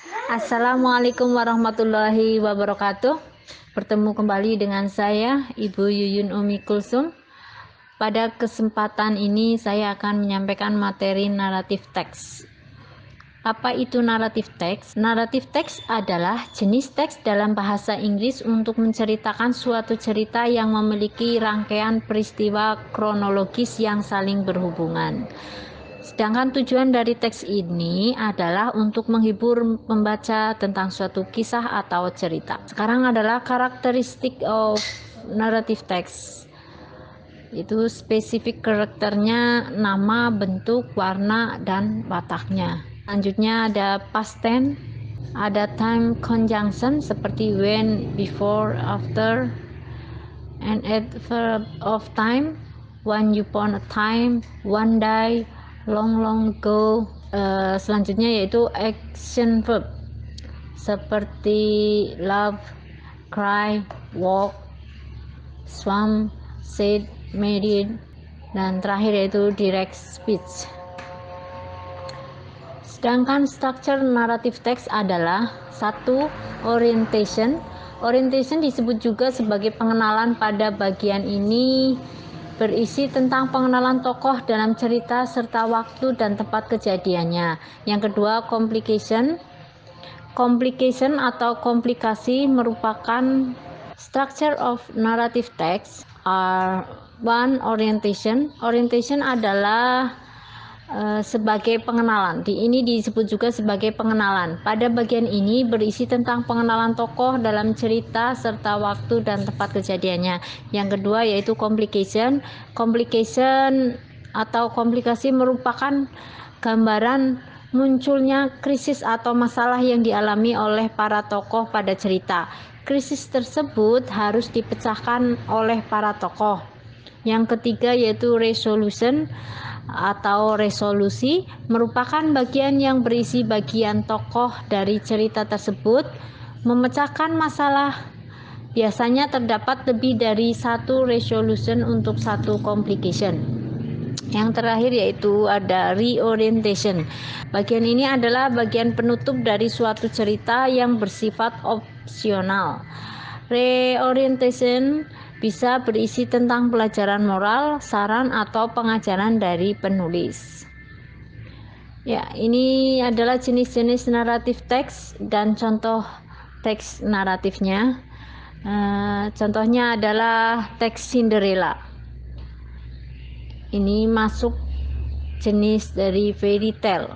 Assalamualaikum warahmatullahi wabarakatuh. Bertemu kembali dengan saya, Ibu Yuyun Umi Kulsum. Pada kesempatan ini saya akan menyampaikan materi naratif teks. Apa itu naratif teks? Naratif teks adalah jenis teks dalam bahasa Inggris untuk menceritakan suatu cerita yang memiliki rangkaian peristiwa kronologis yang saling berhubungan. Sedangkan tujuan dari teks ini adalah untuk menghibur pembaca tentang suatu kisah atau cerita. Sekarang adalah karakteristik of narrative text. Itu spesifik karakternya, nama, bentuk, warna, dan wataknya. Selanjutnya ada past tense, ada time conjunction seperti when, before, after, and adverb of time, once upon a time, one day, long ago. Selanjutnya yaitu action verb seperti love, cry, walk, swim, sit, married, dan terakhir yaitu direct speech. Sedangkan struktur naratif teks adalah satu, orientation. Orientation disebut juga sebagai pengenalan. Pada bagian ini berisi tentang pengenalan tokoh dalam cerita serta waktu dan tempat kejadiannya. Yang kedua, complication. Complication atau komplikasi merupakan structure of narrative text. One, orientation. Orientation adalah sebagai pengenalan. Ini disebut juga sebagai pengenalan. Pada bagian ini berisi tentang pengenalan tokoh dalam cerita serta waktu dan tempat kejadiannya. Yang kedua yaitu complication. Complication atau komplikasi merupakan gambaran munculnya krisis atau masalah yang dialami oleh para tokoh pada cerita. Krisis tersebut harus dipecahkan oleh para tokoh. Yang ketiga yaitu resolution atau resolusi, merupakan bagian yang berisi bagian tokoh dari cerita tersebut memecahkan masalah. Biasanya terdapat lebih dari satu resolution untuk satu complication. Yang terakhir yaitu ada reorientation. Bagian ini adalah bagian penutup dari suatu cerita yang bersifat opsional. Reorientation bisa berisi tentang pelajaran moral, saran, atau pengajaran dari penulis. Ya, ini adalah jenis-jenis naratif teks dan contoh teks naratifnya. Contohnya adalah teks Cinderella. Ini masuk jenis dari fairy tale.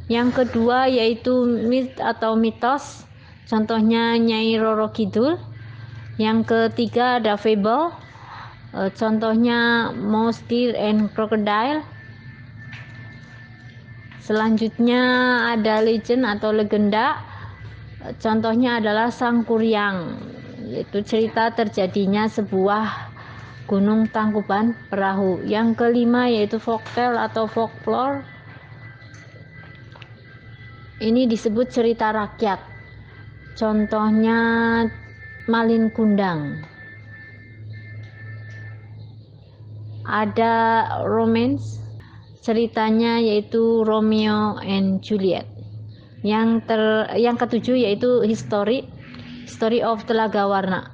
Yang kedua yaitu myth atau mitos. Contohnya Nyai Roro Kidul. Yang ketiga ada fable. Contohnya Mouse, Deer, and Crocodile. Selanjutnya ada legend atau legenda. Contohnya adalah Sang Kuryang, yaitu cerita terjadinya sebuah gunung tangkuban perahu. Yang kelima yaitu folktale atau folklore. Ini disebut cerita rakyat. Contohnya Malin Kundang. Ada romance, ceritanya yaitu Romeo and Juliet. Yang ketujuh yaitu history of Telaga Warna.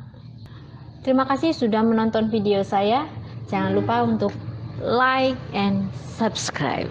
Terima kasih sudah menonton video saya. Jangan lupa untuk like and subscribe.